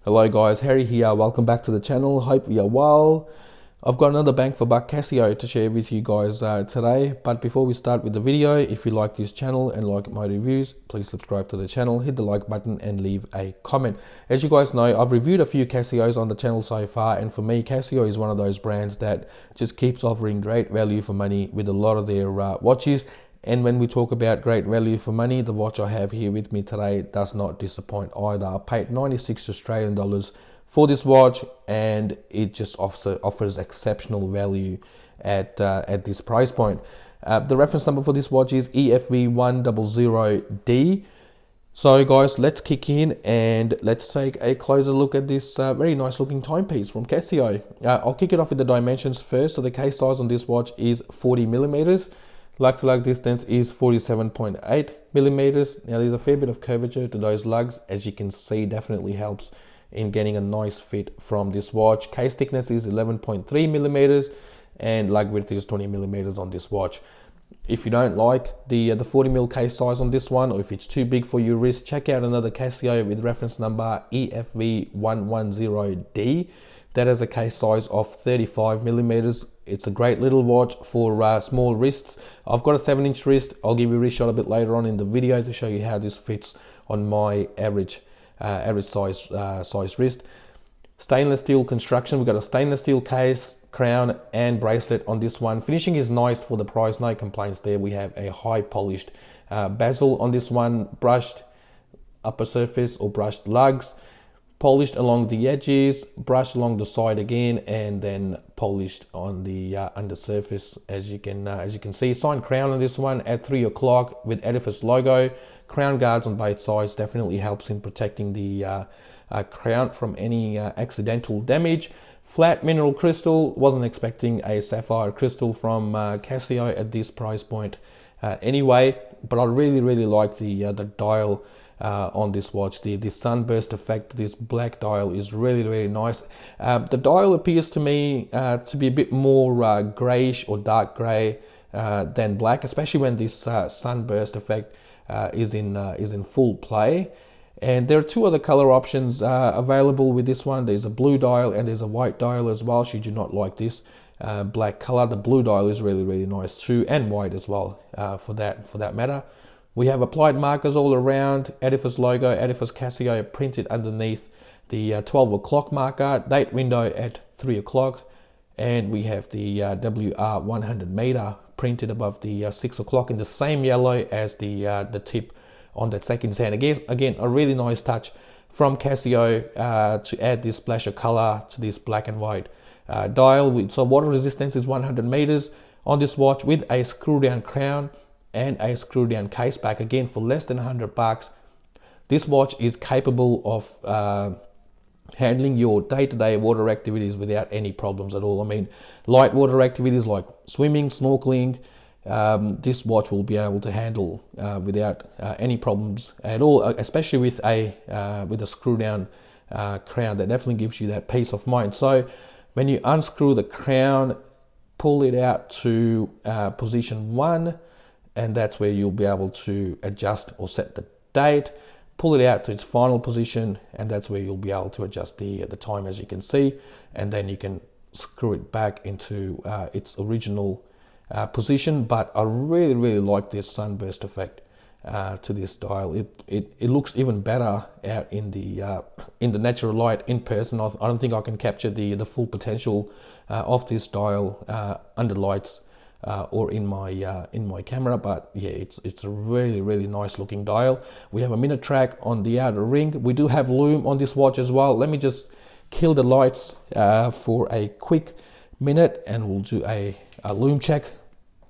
Hello guys, Harry here. Welcome back to the channel. Hope you are well. I've got another bang for buck Casio to share with you guys today. But before we start with the video, if you like this channel and like my reviews, please subscribe to the channel, hit the like button and leave a comment. As you guys know, I've reviewed a few Casios on the channel so far, and for me, Casio is one of those brands that just keeps offering great value for money with a lot of their watches. And when we talk about great value for money, the watch I have here with me today does not disappoint either. I paid 96 Australian dollars for this watch, and it just offers exceptional value at this price point. The reference number for this watch is EFV-100D. So guys, let's kick in and let's take a closer look at this very nice looking timepiece from Casio. I'll kick it off with the dimensions first. So the case size on this watch is 40 millimeters. Lug-to-lug distance is 47.8 millimeters. Now there's a fair bit of curvature to those lugs, as you can see. Definitely helps in getting a nice fit from this watch. Case thickness is 11.3 millimeters and lug width is 20 millimeters on this watch. If you don't like the 40 mil case size on this one, or if it's too big for your wrist, check out another Casio with reference number EFV-110D. That has a case size of 35 millimeters. It's a great little watch for small wrists. I've got a 7-inch wrist. I'll give you a wrist shot a bit later on in the video to show you how this fits on my average size wrist. Stainless steel construction. We've got a stainless steel case, crown and bracelet on this one. Finishing is nice for the price, no complaints there. We have a high polished bezel on this one, brushed upper surface or brushed lugs, polished along the edges, brushed along the side again, and then polished on the undersurface. As you can see, signed crown on this one at 3 o'clock with Edifice logo. Crown guards on both sides definitely helps in protecting the crown from any accidental damage. Flat mineral crystal. Wasn't expecting a sapphire crystal from Casio at this price point anyway, but I really like the dial on this watch. The sunburst effect, this black dial is really nice. The dial appears to me to be a bit more grayish or dark gray than black, especially when this sunburst effect is in full play. And there are two other color options available with this one. There's a blue dial and there's a white dial as well. Should you not like this black color, the blue dial is really nice too, and white as well for that matter. We have applied markers all around, Edifice logo, Edifice Casio printed underneath the 12 o'clock marker, date window at 3 o'clock, and we have the WR 100 meter printed above the 6 o'clock in the same yellow as the tip on that seconds hand. Again, a really nice touch from Casio to add this splash of color to this black and white dial. So water resistance is 100 meters on this watch with a screw down crown and a screw down case back. Again, for less than $100, this watch is capable of handling your day-to-day water activities without any problems at all. I mean, light water activities like swimming, snorkeling, this watch will be able to handle without any problems at all, especially with a screw down crown. That definitely gives you that peace of mind. So when you unscrew the crown, pull it out to position 1, and that's where you'll be able to adjust or set the date. Pull it out to its final position, and that's where you'll be able to adjust the time, as you can see, and then you can screw it back into its original position. But I really like this sunburst effect to this dial. It looks even better out in the natural light in person. I don't think I can capture the full potential of this dial under lights or in my camera, but yeah, it's a really nice looking dial. We have a minute track on the outer ring. We do have Lume on this watch as well. Let me just kill the lights for a quick minute and we'll do a Lume check.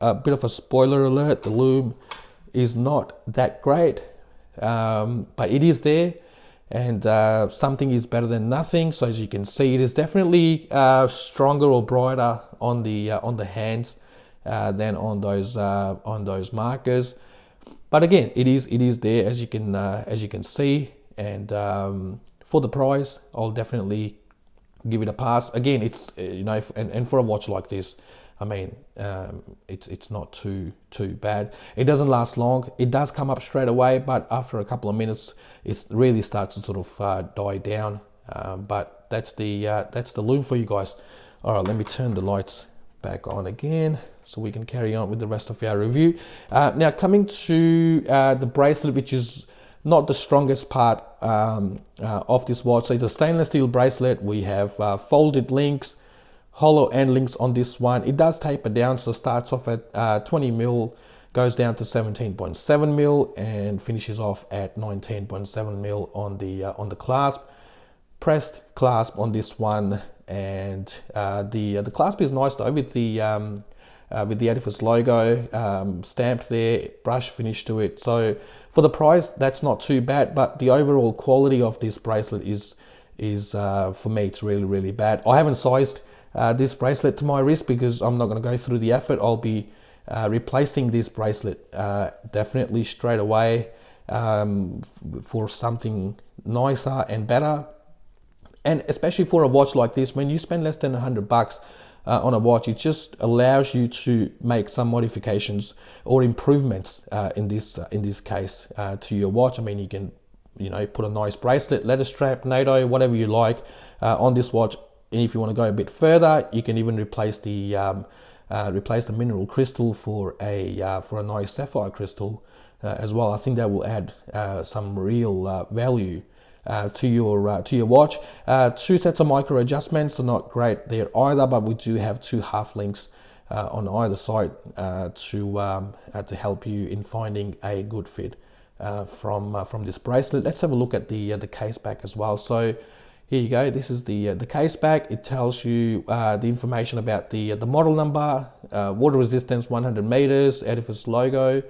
A bit of a spoiler alert, the Lume is not that great, but it is there, and something is better than nothing. So as you can see, it is definitely stronger or brighter on the hands than on those markers. But again, it is there, as you can see, and for the price, I'll definitely give it a pass. Again, it's and for a watch like this, I mean, it's not too bad. It doesn't last long. It does come up straight away, but after a couple of minutes, it really starts to sort of die down but that's the Lume for you guys. All right, let me turn the lights back on again so we can carry on with the rest of our review. Now coming to the bracelet, which is not the strongest part of this watch. So it's a stainless steel bracelet. We have folded links, hollow end links on this one. It does taper down, so starts off at 20 mil, goes down to 17.7 mil, and finishes off at 19.7 mil on the clasp. Pressed clasp on this one, and the clasp is nice though, with the Edifice logo stamped there, brush finish to it. So for the price, that's not too bad, but the overall quality of this bracelet is for me, it's really bad. I haven't sized this bracelet to my wrist because I'm not going to go through the effort. I'll be replacing this bracelet definitely straight away for something nicer and better. And especially for a watch like this, when you spend less than $100 on a watch, it just allows you to make some modifications or improvements in this case to your watch. I mean, you can, put a nice bracelet, leather strap, NATO, whatever you like on this watch. And if you want to go a bit further, you can even replace the mineral crystal for a nice sapphire crystal as well. I think that will add some real value to your watch. 2 sets of micro adjustments are not great there either, but we do have 2 half links on either side to help you in finding a good fit from this bracelet. Let's have a look at the case back as well. So here you go. This is the case back. It tells you the information about the model number, water resistance 100 meters, Edifice logo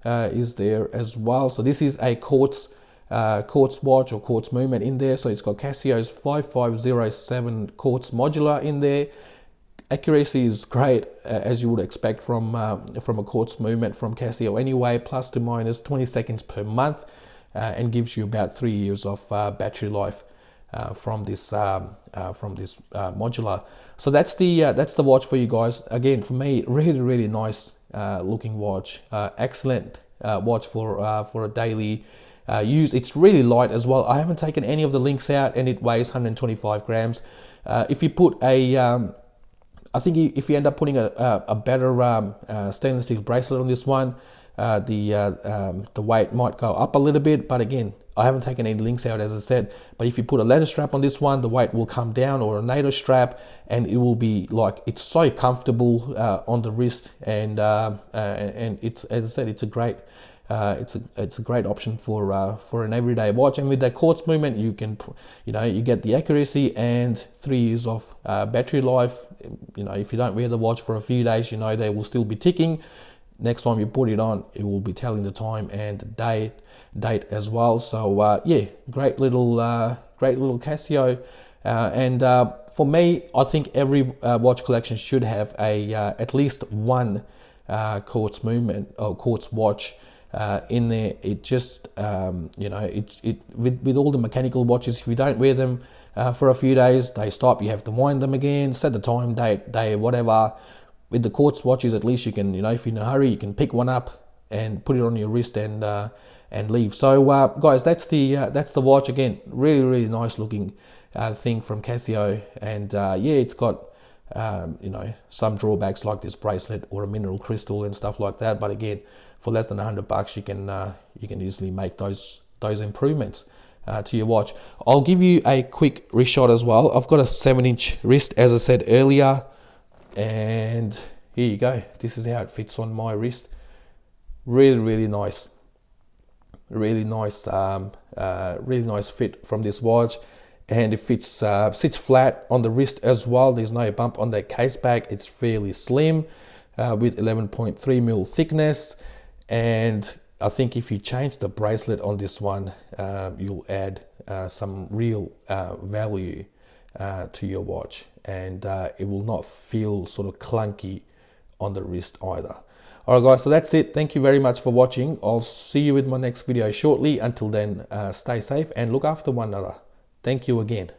is there as well. So this is a quartz watch or quartz movement in there. So it's got Casio's 5507 quartz modular in there. Accuracy is great, as you would expect from a quartz movement from Casio anyway, plus to minus 20 seconds per month, and gives you about 3 years of battery life from this modular. So that's the watch for you guys. Again, for me, really nice looking watch. Excellent watch for a daily use. It's really light as well. I haven't taken any of the links out, and it weighs 125 grams. If you put I think if you end up putting a better stainless steel bracelet on this one, the weight might go up a little bit. But again, I haven't taken any links out, as I said. But if you put a leather strap on this one, the weight will come down, or a NATO strap, and it will be like, it's so comfortable on the wrist, and it's, as I said, it's a great option for an everyday watch. And with that quartz movement, you can, you get the accuracy and 3 years of battery life. If you don't wear the watch for a few days, they will still be ticking. Next time you put it on, it will be telling the time and the date as well. So yeah, great little Casio. And for me, I think every watch collection should have at least one quartz movement or quartz watch in there. It just with all the mechanical watches, if you don't wear them for a few days, they stop. You have to wind them again, set the time, date, day, whatever. With the quartz watches, at least you can, if you're in a hurry, you can pick one up and put it on your wrist and leave. So guys, that's the watch. Again, really nice looking thing from Casio. And yeah, it's got some drawbacks like this bracelet or a mineral crystal and stuff like that. But again, for less than $100, you can easily make those improvements to your watch. I'll give you a quick wrist shot as well. I've got a 7-inch wrist, as I said earlier, and here you go. This is how it fits on my wrist. Really nice. Really nice fit from this watch, and it sits flat on the wrist as well. There's no bump on that case back. It's fairly slim with 11.3 mil thickness, and I think if you change the bracelet on this one, you'll add some real value to your watch, and it will not feel sort of clunky on the wrist either. Alright guys, so that's it. Thank you very much for watching. I'll see you with my next video shortly. Until then, stay safe and look after one another. Thank you again.